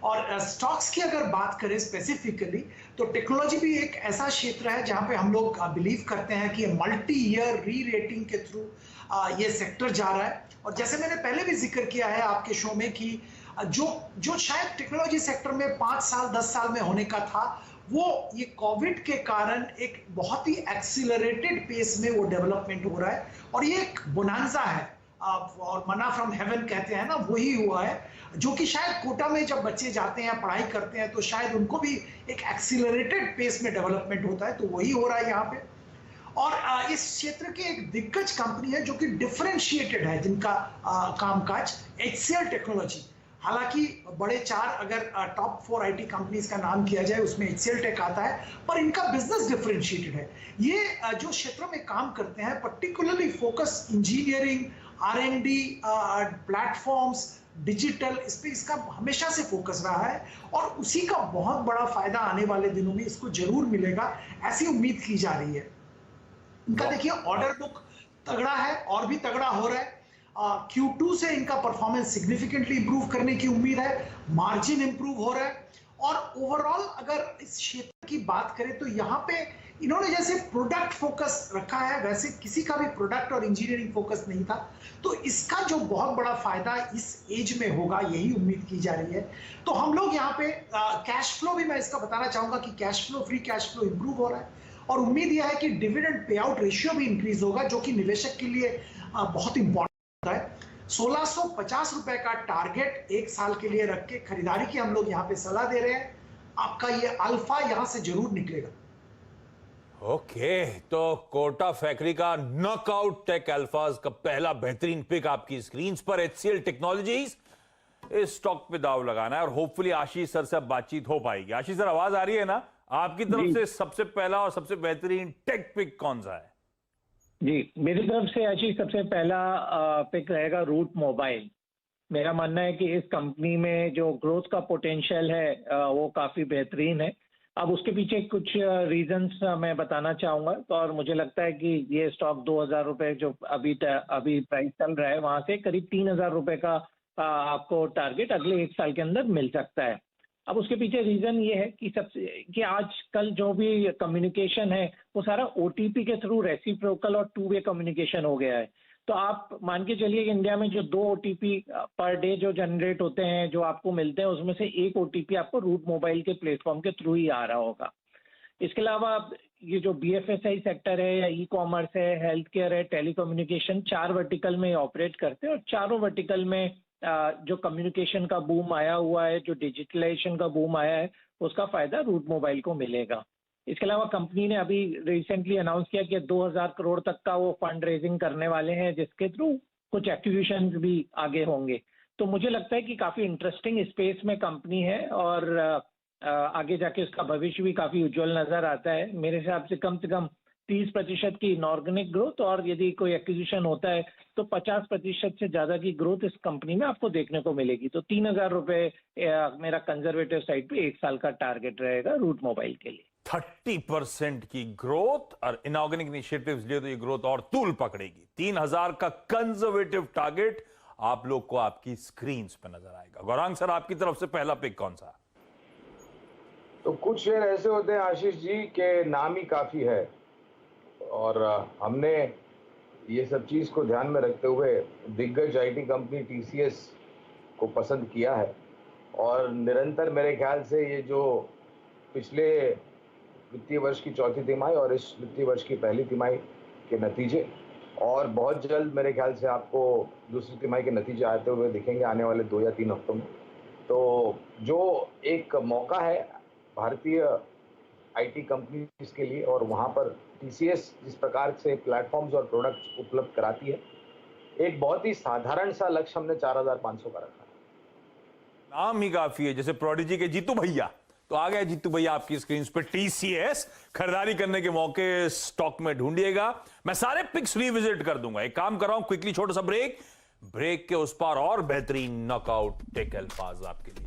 और स्टॉक्स की अगर बात करें स्पेसिफिकली, तो टेक्नोलॉजी भी एक ऐसा क्षेत्र है जहां पे हम लोग बिलीव करते हैं कि मल्टी ईयर री रेटिंग के थ्रू ये सेक्टर जा रहा है। और जैसे मैंने पहले भी जिक्र किया है आपके शो में कि जो जो शायद टेक्नोलॉजी सेक्टर में 5 साल 10 साल में होने का था, वो ये कोविड के कारण एक बहुत ही एक्सीलरेटेड पेस में वो डेवलपमेंट हो रहा है। और ये एक बोनांजा है और मना फ्रॉम हेवन कहते हैं ना, वही हुआ है जो कि शायद कोटा में जब बच्चे जाते हैं पढ़ाई करते हैं तो शायद उनको भी एक एक्सीलरेटेड पेस में डेवलपमेंट होता है, तो वही हो रहा है यहाँ पे। और इस क्षेत्र की एक दिग्गज कंपनी है जो कि डिफरेंशिएटेड है जिनका कामकाज, HCL टेक्नोलॉजी। हालांकि बड़े 4 अगर टॉप 4 आईटी कंपनीज का नाम किया जाए उसमें HCL टेक आता है, पर इनका बिजनेस डिफरेंशिएटेड है। ये जो क्षेत्रों में काम करते हैं, particularly focus engineering, R&D, platforms, digital, इस पे इसका हमेशा से फोकस रहा है और उसी का बहुत बड़ा फायदा आने वाले दिनों में इसको जरूर मिलेगा, ऐसी उम्मीद की जा रही है। इनका देखिए ऑर्डर बुक तगड़ा है और भी तगड़ा हो रहा है। Q2 से इनका परफॉर्मेंस सिग्निफिकेंटली इंप्रूव करने की उम्मीद है, मार्जिन इंप्रूव हो रहा है। और ओवरऑल अगर इस क्षेत्र की बात करें तो यहाँ पे इन्होंने जैसे प्रोडक्ट फोकस रखा है, वैसे किसी का भी प्रोडक्ट और इंजीनियरिंग फोकस नहीं था, तो इसका जो बहुत बड़ा फायदा इस एज में होगा, यही उम्मीद की जा रही है। तो हम लोग यहाँ पे कैश फ्लो भी मैं इसका बताना चाहूंगा कि cash flow, free cash flow improve हो रहा है और उम्मीद यह है कि डिविडेंड पे आउट रेशियो भी इंक्रीज होगा, जो कि निवेशक के लिए बहुत इंपॉर्टेंट है। 1650 रुपए का टारगेट 1 साल के लिए रख के खरीदारी की हम लोग यहाँ पे सलाह दे रहे हैं। आपका ये अल्फा यहाँ से जरूर निकलेगा। ओके, तो कोटा फैक्ट्री का नॉकआउट टेक अल्फाज का पहला बेहतरीन पिक आपकी स्क्रीन पर, HCL टेक्नोलॉजीज। इस स्टॉक पे दाव लगाना है और होपफुली आशीष सर से अब बातचीत हो पाएगी। आशीष सर, आवाज आ रही है ना? आपकी तरफ से सबसे पहला और सबसे बेहतरीन टेक पिक कौन सा है? जी, मेरी तरफ से आशीष सबसे पहला पिक रहेगा रूट मोबाइल। मेरा मानना है कि इस कंपनी में जो ग्रोथ का पोटेंशियल है वो काफी बेहतरीन है। अब उसके पीछे कुछ रीजंस मैं बताना चाहूंगा, तो और मुझे लगता है कि ये स्टॉक 2000 रुपए जो अभी प्राइस चल रहा है, वहां से करीब 3000 रुपए का आपको टारगेट अगले 1 साल के अंदर मिल सकता है। अब उसके पीछे रीजन ये है कि आजकल जो भी कम्युनिकेशन है वो सारा OTP के थ्रू रेसिप्रोकल और 2 वे कम्युनिकेशन हो गया है। तो आप मान के चलिए कि इंडिया में जो 2 OTP पर डे जो जनरेट होते हैं, जो आपको मिलते हैं, उसमें से 1 OTP आपको रूट मोबाइल के प्लेटफॉर्म के थ्रू ही आ रहा होगा। इसके अलावा ये जो BFSI सेक्टर है या ई-कॉमर्स है, हेल्थ केयर है, टेलीकम्युनिकेशन, 4 वर्टिकल में ऑपरेट करते हैं और चारों वर्टिकल में जो कम्युनिकेशन का बूम आया हुआ है, जो डिजिटलाइजेशन का बूम आया है, उसका फायदा रूट मोबाइल को मिलेगा। इसके अलावा कंपनी ने अभी रिसेंटली अनाउंस किया कि 2000 करोड़ तक का वो फंड रेजिंग करने वाले हैं, जिसके थ्रू कुछ एक्विजिशन भी आगे होंगे। तो मुझे लगता है कि काफी इंटरेस्टिंग स्पेस में कंपनी है और आगे जाके उसका भविष्य भी काफी उज्जवल नजर आता है। मेरे हिसाब से कम 30% की इनऑर्गेनिक ग्रोथ, और यदि कोई एक्विजिशन होता है तो 50% से ज्यादा की ग्रोथ इस कंपनी में आपको देखने को मिलेगी। तो 3000 रुपए मेरा कंजर्वेटिव साइड पे 1 साल का टारगेट रहेगा रूट मोबाइल के लिए। 30% की ग्रोथ और इनऑर्गेनिक इनिशिएटिव्स लिए तो ये ग्रोथ और तूल पकड़ेगी। 3000 का कंजर्वेटिव टारगेट आप लोग को आपकी स्क्रीन पे नजर आएगा। गौरांग सर, आपकी तरफ से पहला पिक कौन सा? तो कुछ शेयर ऐसे होते हैं आशीष जी के नाम ही काफी है, और हमने ये सब चीज को ध्यान में रखते हुए दिग्गज IT कंपनी TCS को पसंद किया है। और निरंतर मेरे ख्याल से ये जो पिछले वित्तीय वर्ष की चौथी तिमाही और इस वित्तीय वर्ष की पहली तिमाही के नतीजे, और बहुत जल्द मेरे ख्याल से आपको दूसरी तिमाही के नतीजे आते हुए दिखेंगे आने वाले 2 या 3 हफ्तों में। तो जो एक मौका है भारतीय IT कंपनीज के लिए, और वहाँ पर TCS जिस प्रकार से प्लेटफॉर्म्स और प्रोडक्ट्स उपलब्ध कराती है, एक बहुत ही साधारण सा लक्ष्य हमने 4500 का रखा है। नाम ही काफी है, जैसे प्रोडिजी के जीतू भैया। तो आ गया जीतू भैया आपकी स्क्रीन पे। TCS खरीदारी करने के मौके स्टॉक में ढूंढिएगा। मैं सारे पिक्स रिविजिट कर दूंगा। एक काम कर रहा हूं, क्विकली छोटा सा ब्रेक के उस पार और बेहतरीन नॉकआउट टेक अल्फाज आपके लिए।